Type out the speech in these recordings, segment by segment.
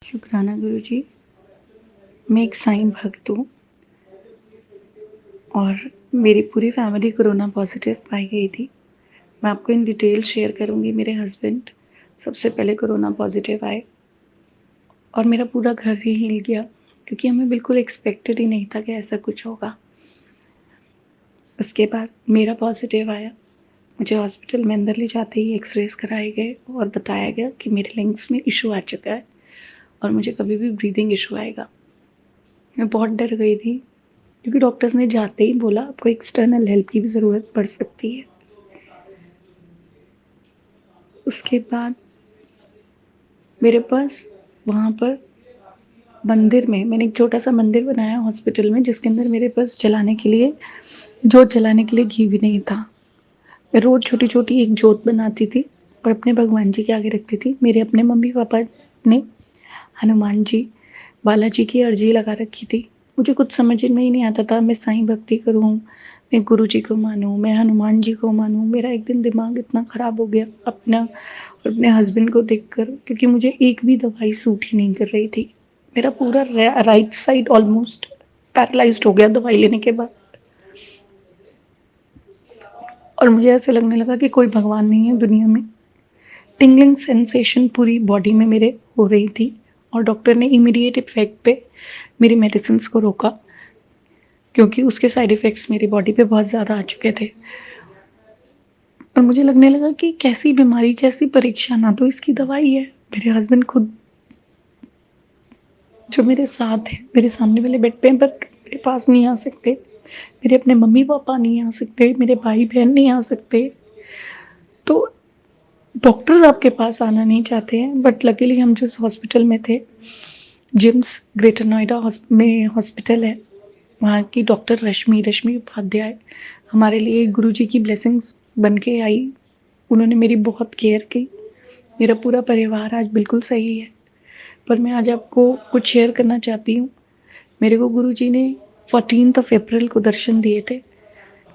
शुक्राना गुरुजी। मैं एक साईं भक्त हूँ और मेरी पूरी फैमिली कोरोना पॉजिटिव पाई गई थी। मैं आपको इन डिटेल शेयर करूँगी। मेरे हस्बैंड सबसे पहले कोरोना पॉजिटिव आए और मेरा पूरा घर ही हिल गया क्योंकि हमें बिल्कुल एक्सपेक्टेड ही नहीं था कि ऐसा कुछ होगा। उसके बाद मेरा पॉजिटिव आया। मुझे हॉस्पिटल में अंदर ले जाते ही एक्सरेज़ कराए गए और बताया गया कि मेरे लंग्स में इश्यू आ चुका है और मुझे कभी भी ब्रीदिंग इश्यू आएगा। मैं बहुत डर गई थी क्योंकि डॉक्टर्स ने जाते ही बोला आपको एक्सटर्नल हेल्प की भी ज़रूरत पड़ सकती है। उसके बाद मेरे पास वहाँ पर मंदिर में मैंने एक छोटा-सा मंदिर बनाया हॉस्पिटल में जिसके अंदर मेरे पास जलाने के लिए जोत जलाने के लिए घी भी नहीं था। मैं रोज़ छोटी-छोटी एक जोत बनाती थी और अपने भगवान जी के आगे रखती थी। मेरे अपने मम्मी-पापा ने हनुमान जी, बालाजी की अर्जी लगा रखी थी। मुझे कुछ समझ में ही नहीं आता था मैं साईं भक्ति करूँ, मैं गुरु जी को मानूँ, मैं हनुमान जी को मानूँ। मेरा एक दिन दिमाग इतना ख़राब हो गया अपना और अपने हस्बैंड को देखकर क्योंकि मुझे एक भी दवाई सूट ही नहीं कर रही थी। मेरा पूरा राइट साइड ऑलमोस्ट पैरालाइज़्ड हो गया दवाई लेने के बाद और मुझे ऐसा लगने लगा कि कोई भगवान नहीं है दुनिया में। टिंगलिंग सेंसेशन पूरी बॉडी में मेरे हो रही थी और डॉक्टर ने इमीडिएट इफ़ेक्ट पे मेरी मेडिसिन्स को रोका क्योंकि उसके साइड इफ़ेक्ट्स मेरी बॉडी पे बहुत ज़्यादा आ चुके थे और मुझे लगने लगा कि कैसी बीमारी, कैसी परीक्षा, ना तो इसकी दवाई है। मेरे हस्बैंड खुद जो मेरे साथ हैं, मेरे सामने वाले बेड पे हैं बट मेरे पास नहीं आ सकते। मेरे अपने मम्मी-पापा नहीं आ सकते, मेरे भाई-बहन नहीं आ सकते। तो डॉक्टर्स आपके पास आना नहीं चाहते हैं बट लकीली हम जिस हॉस्पिटल में थे, जिम्स ग्रेटर नोएडा में हॉस्पिटल है, वहाँ की डॉक्टर रश्मि रश्मि उपाध्याय हमारे लिए गुरुजी की ब्लेसिंग्स बन के आई। उन्होंने मेरी बहुत केयर की। मेरा पूरा परिवार आज बिल्कुल सही है। पर मैं आज आपको कुछ शेयर करना चाहती हूँ। मेरे को गुरुजी ने 14th ऑफ अप्रैल को दर्शन दिए थे।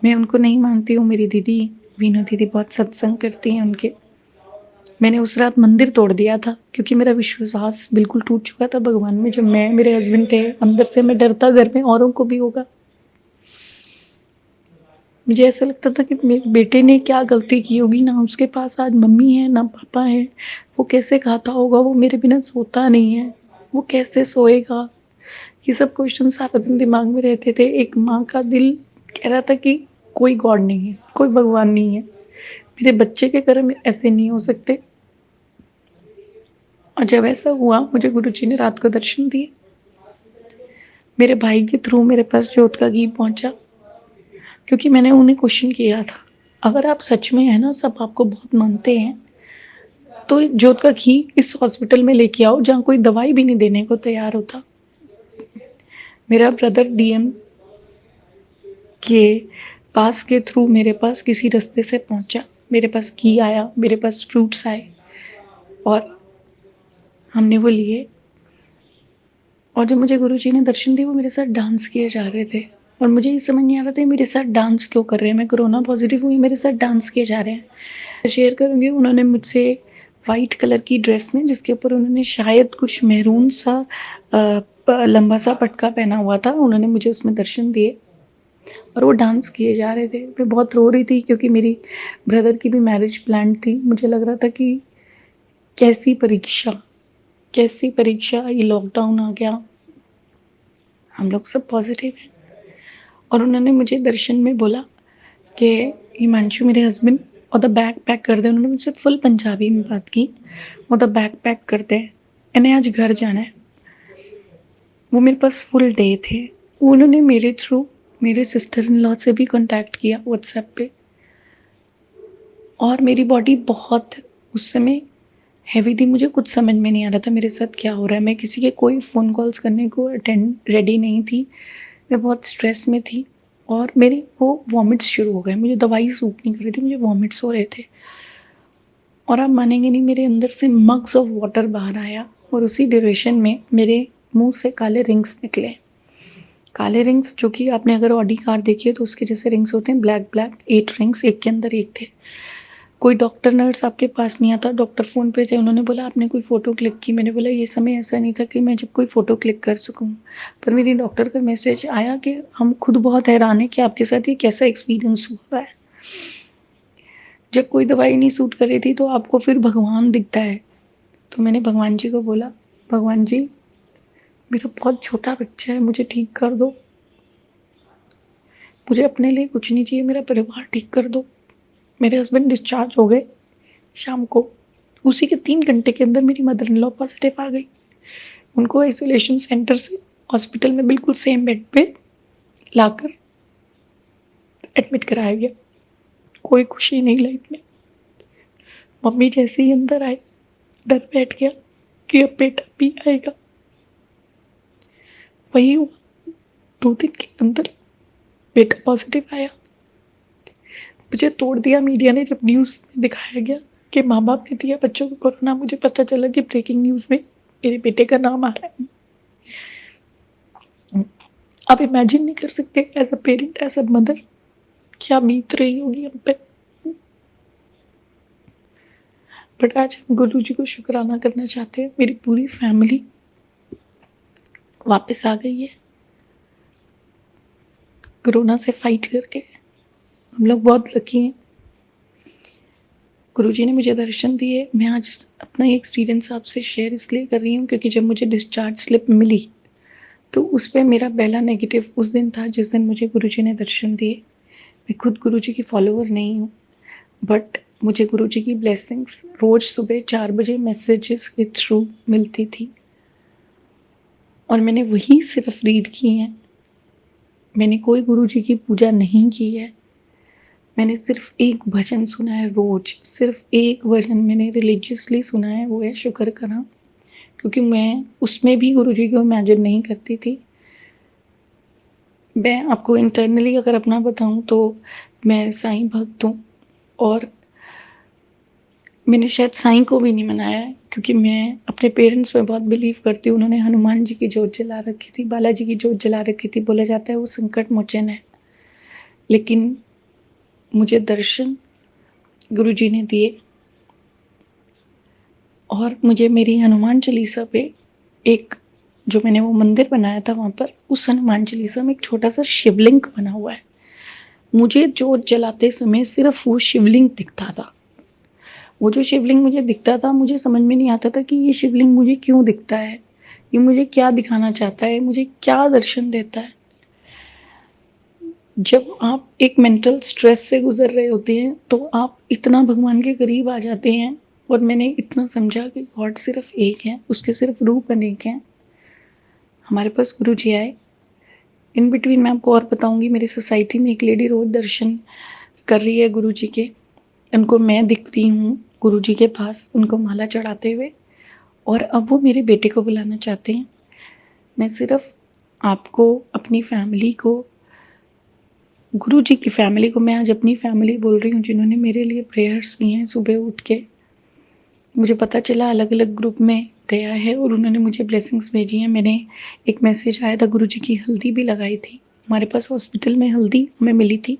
मैं उनको नहीं मानती हूँ, मेरी दीदी वीनू दीदी बहुत सत्संग करती हैं उनके। मैंने उस रात मंदिर तोड़ दिया था क्योंकि मेरा विश्वास बिल्कुल टूट चुका था भगवान में। जब मैं मेरे हस्बैंड थे, अंदर से मैं डरता घर में औरों को भी होगा। मुझे ऐसा लगता था कि मेरे बेटे ने क्या गलती की होगी, ना उसके पास आज मम्मी है, ना पापा है। वो कैसे खाता होगा, वो मेरे बिना सोता नहीं है, वो कैसे सोएगा? ये सब क्वेश्चन सारा दिन दिमाग में रहते थे। एक माँ का दिल कह रहा था कि कोई गॉड नहीं है, कोई भगवान नहीं है। मेरे बच्चे के कर्म ऐसे नहीं हो सकते। और जब ऐसा हुआ, मुझे गुरुजी ने रात को दर्शन दिए। मेरे भाई के थ्रू मेरे पास जोत का घी पहुँचा क्योंकि मैंने उन्हें क्वेश्चन किया था, अगर आप सच में है ना, सब आपको बहुत मानते हैं, तो जोत का घी इस हॉस्पिटल में लेके आओ जहाँ कोई दवाई भी नहीं देने को तैयार होता। मेरा ब्रदर डीएम के पास के थ्रू मेरे पास किसी रास्ते से पहुँचा। मेरे पास घी आया, मेरे पास फ्रूट्स आए और हमने वो लिए और जब मुझे गुरुजी ने दर्शन दिए, वो मेरे साथ डांस किए जा रहे थे और मुझे ये समझ नहीं आ रहा था मेरे साथ डांस क्यों कर रहे हैं। मैं कोरोना पॉजिटिव हुई, मेरे साथ डांस किए जा रहे हैं। शेयर करूँगी, उन्होंने मुझसे वाइट कलर की ड्रेस में जिसके ऊपर उन्होंने शायद कुछ मैरून सा लंबा सा पटका पहना हुआ था, उन्होंने मुझे उसमें दर्शन दिए और वो डांस किए जा रहे थे। मैं बहुत रो रही थी क्योंकि मेरी ब्रदर की भी मैरिज प्लान थी। मुझे लग रहा था कि कैसी परीक्षा, कैसी परीक्षा, ये लॉकडाउन आ गया, हम लोग सब पॉजिटिव हैं। और उन्होंने मुझे दर्शन में बोला कि हिमांशु, मेरे हस्बैंड, और द बैग पैक कर दे। उन्होंने मुझसे फुल पंजाबी में बात की, और द बैग पैक कर दे, इन्हें आज घर जाना है। वो मेरे पास फुल डे थे। उन्होंने मेरे थ्रू मेरे सिस्टर इन लॉ से भी कांटेक्ट किया व्हाट्सएप पे और मेरी बॉडी बहुत उस समय हैवी थी। मुझे कुछ समझ में नहीं आ रहा था मेरे साथ क्या हो रहा है। मैं किसी के कोई फ़ोन कॉल्स करने को अटेंड रेडी नहीं थी। मैं बहुत स्ट्रेस में थी और मेरे वो वॉमिट्स शुरू हो गए। मुझे दवाई सूट नहीं कर रही थी, मुझे वॉमिट्स हो रहे थे और आप मानेंगे नहीं, मेरे अंदर से मग्स ऑफ वाटर बाहर आया और उसी ड्यूरेशन में मेरे मुंह से काले रिंग्स निकले। काले रिंग्स जो कि आपने अगर ऑडी कार देखी है तो उसके जैसे रिंग्स होते हैं, ब्लैक ब्लैक 8 रिंग्स एक के अंदर एक थे कोई डॉक्टर नर्स आपके पास नहीं आता, डॉक्टर फ़ोन पे थे, उन्होंने बोला आपने कोई फ़ोटो क्लिक की? मैंने बोला ये समय ऐसा नहीं था कि मैं जब कोई फ़ोटो क्लिक कर सकूँ। पर मेरी डॉक्टर का मैसेज आया कि हम खुद बहुत हैरान हैं कि आपके साथ ये कैसा एक्सपीरियंस हुआ है। जब कोई दवाई नहीं सूट कर रही थी तो आपको फिर भगवान दिखता है। तो मैंने भगवान जी को बोला, भगवान जी मेरा बहुत छोटा बच्चा है, मुझे ठीक कर दो। मुझे अपने लिए कुछ नहीं चाहिए, मेरा परिवार ठीक कर दो। मेरे हस्बैंड डिस्चार्ज हो गए शाम को। उसी के 3 घंटे के अंदर मेरी मदर इन लॉ पॉज़िटिव आ गई। उनको आइसोलेशन सेंटर से हॉस्पिटल में बिल्कुल सेम बेड पे लाकर एडमिट कराया गया। कोई खुशी नहीं लाइफ में। मम्मी जैसे ही अंदर आए, डर बैठ गया कि अब बेटा भी आएगा। वही हुआ, 2 दिन के अंदर बेटा पॉज़िटिव आया। मुझे तोड़ दिया मीडिया ने जब न्यूज़ में दिखाया गया कि माँ-बाप ने दिया बच्चों को कोरोना। मुझे पता चला कि ब्रेकिंग न्यूज़ में मेरे बेटे का नाम आ रहा है। आप इमेजिन नहीं कर सकते as a parent, as a mother क्या बीत रही होगी हम पे। बट आज हम गुरु जी को शुक्राना करना चाहते हैं, मेरी पूरी फैमिली वापस आ गई है कोरोना से फाइट करके। हम लोग बहुत लकी हैं। गुरु जी ने मुझे दर्शन दिए। मैं आज अपना ये एक्सपीरियंस आपसे शेयर इसलिए कर रही हूँ क्योंकि जब मुझे डिस्चार्ज स्लिप मिली तो उस पे मेरा पहला नेगेटिव उस दिन था जिस दिन मुझे गुरु जी ने दर्शन दिए। मैं खुद गुरु जी की फॉलोअर नहीं हूँ, बट मुझे गुरु जी की ब्लेसिंग्स रोज़ सुबह 4 बजे मैसेजेस के थ्रू मिलती थी और मैंने वही सिर्फ रीड की हैं। मैंने कोई गुरु जी की पूजा नहीं की है। मैंने सिर्फ एक भजन सुना है रोज़, सिर्फ एक भजन मैंने रिलीजियसली सुना है, वो है शुक्र करा। क्योंकि मैं उसमें भी गुरु जी को इमेजिन नहीं करती थी। मैं आपको इंटरनली अगर अपना बताऊँ तो मैं साईं भक्त हूँ और मैंने शायद साईं को भी नहीं मनाया है क्योंकि मैं अपने पेरेंट्स पे बहुत बिलीव करती हूँ। उन्होंने हनुमान जी की जोत जला रखी थी, बालाजी की जोत जला रखी थी। बोला जाता है वो संकट मोचन है। लेकिन मुझे दर्शन गुरु जी ने दिए और मुझे मेरी हनुमान चालीसा पे एक जो मैंने वो मंदिर बनाया था वहाँ पर, उस हनुमान चालीसा में एक छोटा-सा शिवलिंग बना हुआ है। मुझे जोत जलाते समय सिर्फ़ वो शिवलिंग दिखता था। वो जो शिवलिंग मुझे दिखता था, मुझे समझ में नहीं आता था कि ये शिवलिंग मुझे क्यों दिखता है? ये मुझे क्या दिखाना चाहता है? मुझे क्या दर्शन देता है? जब आप एक मेंटल स्ट्रेस से गुज़र रहे होते हैं, तो आप इतना भगवान के करीब आ जाते हैं और मैंने इतना समझा कि गॉड सिर्फ़ एक है, उसके सिर्फ़ रूप अनेक हैं। हमारे पास गुरु जी आए। इन बिटवीन मैं आपको और बताऊँगी, मेरी सोसाइटी में एक लेडी रोज़ दर्शन कर रही है गुरु जी के। उनको मैं दिखती हूँ गुरु जी के पास, उनको माला चढ़ाते हुए और अब वो मेरे बेटे को बुलाना चाहते हैं। मैं सिर्फ़ आपको, अपनी फैमिली को, गुरु जी की फैमिली को, मैं आज अपनी फैमिली बोल रही हूँ जिन्होंने मेरे लिए प्रेयर्स की हैं सुबह उठ के। मुझे पता चला अलग-अलग ग्रुप में गया है और उन्होंने मुझे ब्लेसिंग्स भेजी हैं। मैंने एक मैसेज आया था, गुरु जी की हल्दी भी लगाई थी। हमारे पास हॉस्पिटल में हल्दी हमें मिली थी,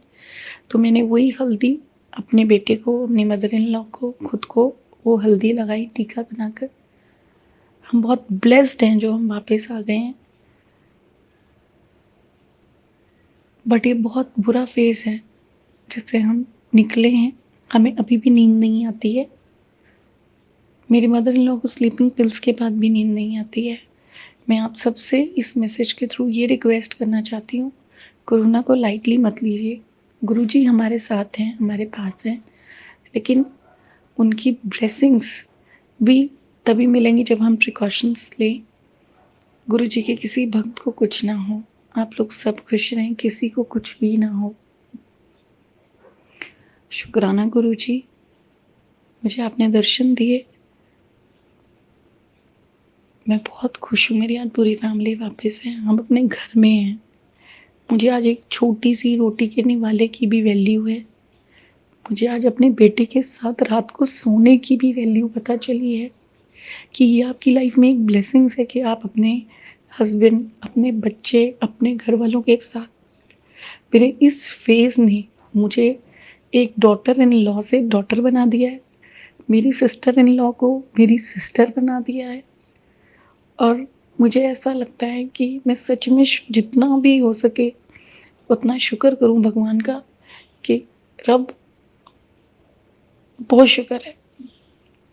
तो मैंने वही हल्दी अपने बेटे को, अपनी मदर इन लॉ को, खुद को वो हल्दी लगाई टीका बनाकर। हम बहुत ब्लेस्ड हैं जो हम वापस आ गए हैं। बट ये बहुत बुरा फेज़ है जिससे हम निकले हैं। हमें अभी भी नींद नहीं आती है। मेरी मदर इन लॉ को स्लीपिंग पिल्स के बाद भी नींद नहीं आती है। मैं आप सबसे इस मैसेज के थ्रू ये रिक्वेस्ट करना चाहती हूँ, कोरोना को लाइटली मत लीजिए। गुरुजी हमारे साथ हैं, हमारे पास हैं, लेकिन उनकी ब्लेसिंग्स भी तभी मिलेंगी जब हम प्रिकॉशंस लें। गुरुजी के किसी भक्त को कुछ ना हो, आप लोग सब खुश रहें, किसी को कुछ भी ना हो। शुक्राना गुरुजी, मुझे आपने दर्शन दिए। मैं बहुत खुश हूँ, मेरी आज पूरी फैमिली वापस है, हम अपने घर में हैं। मुझे आज एक छोटी-सी रोटी के निवाले की भी वैल्यू है। मुझे आज अपने बेटे के साथ रात को सोने की भी वैल्यू पता चली है कि ये आपकी लाइफ में एक ब्लेसिंग्स है कि आप अपने हस्बैंड, अपने बच्चे, अपने घर वालों के साथ। मेरे इस फेज़ ने मुझे एक डॉटर इन लॉ से डॉटर बना दिया है, मेरी सिस्टर इन लॉ को मेरी सिस्टर बना दिया है। और मुझे ऐसा लगता है कि मैं सच में जितना भी हो सके उतना शुक्र करूं भगवान का कि रब, बहुत शुक्र है,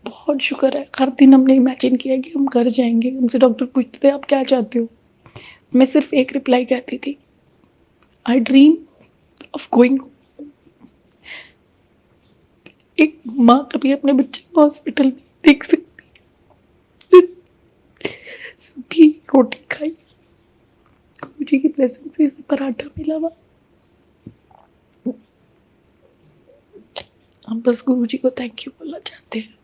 बहुत शुक्र है। हर दिन हमने इमेजिन किया कि हम घर जाएंगे, हमसे डॉक्टर पूछते थे आप क्या चाहते हो, मैं सिर्फ एक रिप्लाई कहती थी, आई ड्रीम ऑफ गोइंग। एक माँ कभी अपने बच्चे को हॉस्पिटल में देख सकती, सूखी रोटी खाई, गुरुजी की ब्लेसिंग से इसे पराठा मिला हुआ। हम बस गुरुजी को थैंक यू बोलना चाहते हैं।